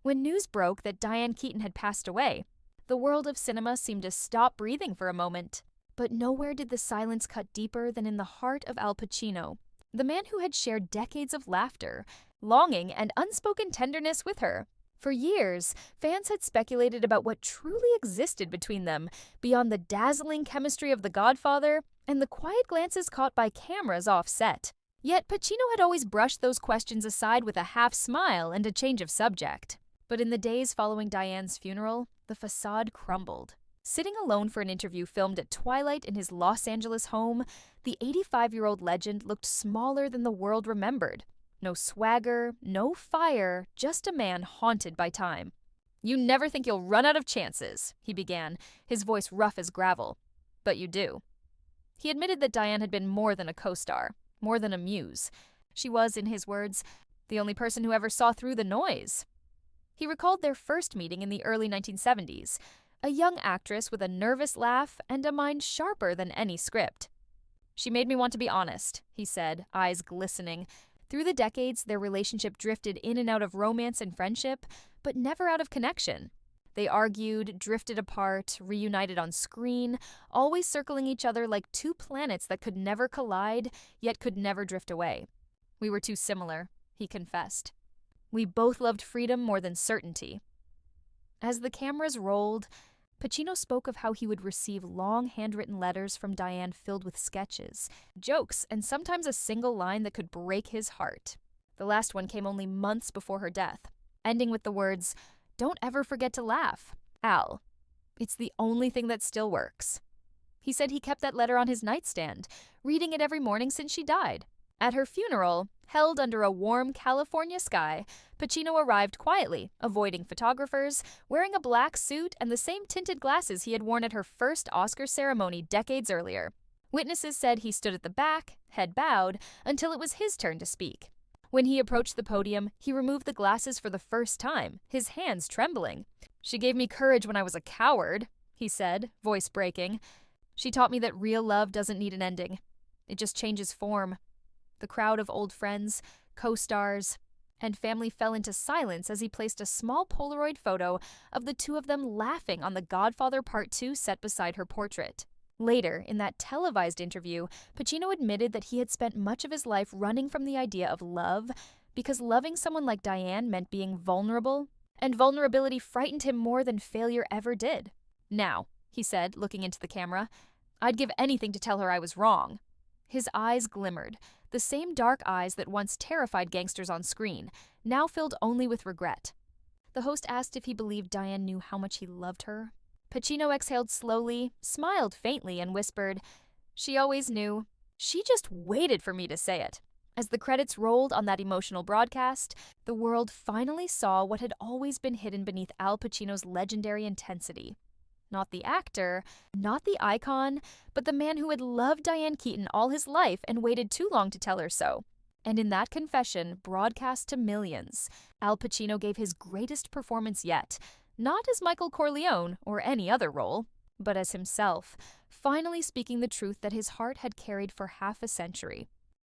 When news broke that Diane Keaton had passed away, the world of cinema seemed to stop breathing for a moment. But nowhere did the silence cut deeper than in the heart of Al Pacino, the man who had shared decades of laughter, longing, and unspoken tenderness with her. For years, fans had speculated about what truly existed between them, beyond the dazzling chemistry of The Godfather and the quiet glances caught by cameras off set. Yet Pacino had always brushed those questions aside with a half smile and a change of subject. But in the days following Diane's funeral, the facade crumbled. Sitting alone for an interview filmed at twilight in his Los Angeles home, the 85-year-old legend looked smaller than the world remembered. No swagger, no fire, just a man haunted by time. "You never think you'll run out of chances," he began, his voice rough as gravel. "But you do." He admitted that Diane had been more than a co-star, more than a muse. She was, in his words, the only person who ever saw through the noise. He recalled their first meeting in the early 1970s, a young actress with a nervous laugh and a mind sharper than any script. "She made me want to be honest," he said, eyes glistening. Through the decades, their relationship drifted in and out of romance and friendship, but never out of connection. They argued, drifted apart, reunited on screen, always circling each other like two planets that could never collide, yet could never drift away. "We were too similar," he confessed. "We both loved freedom more than certainty." As the cameras rolled, Pacino spoke of how he would receive long handwritten letters from Diane filled with sketches, jokes, and sometimes a single line that could break his heart. The last one came only months before her death, ending with the words, "Don't ever forget to laugh. Al. It's the only thing that still works." He said he kept that letter on his nightstand, reading it every morning since she died. At her funeral, held under a warm California sky, Pacino arrived quietly, avoiding photographers, wearing a black suit and the same tinted glasses he had worn at her first Oscar ceremony decades earlier. Witnesses said he stood at the back, head bowed, until it was his turn to speak. When he approached the podium, he removed the glasses for the first time, his hands trembling. "She gave me courage when I was a coward," he said, voice breaking. "She taught me that real love doesn't need an ending. It just changes form." The crowd of old friends, co-stars, and family fell into silence as he placed a small Polaroid photo of the two of them laughing on The Godfather Part 2 set beside her portrait. Later, in that televised interview, Pacino admitted that he had spent much of his life running from the idea of love because loving someone like Diane meant being vulnerable, and vulnerability frightened him more than failure ever did. "Now," he said, looking into the camera, "I'd give anything to tell her I was wrong." His eyes glimmered, the same dark eyes that once terrified gangsters on screen, now filled only with regret. The host asked if he believed Diane knew how much he loved her. Pacino exhaled slowly, smiled faintly, and whispered, "She always knew. She just waited for me to say it." As the credits rolled on that emotional broadcast, the world finally saw what had always been hidden beneath Al Pacino's legendary intensity. Not the actor, not the icon, but the man who had loved Diane Keaton all his life and waited too long to tell her so. And in that confession, broadcast to millions, Al Pacino gave his greatest performance yet, not as Michael Corleone or any other role, but as himself, finally speaking the truth that his heart had carried for half a century.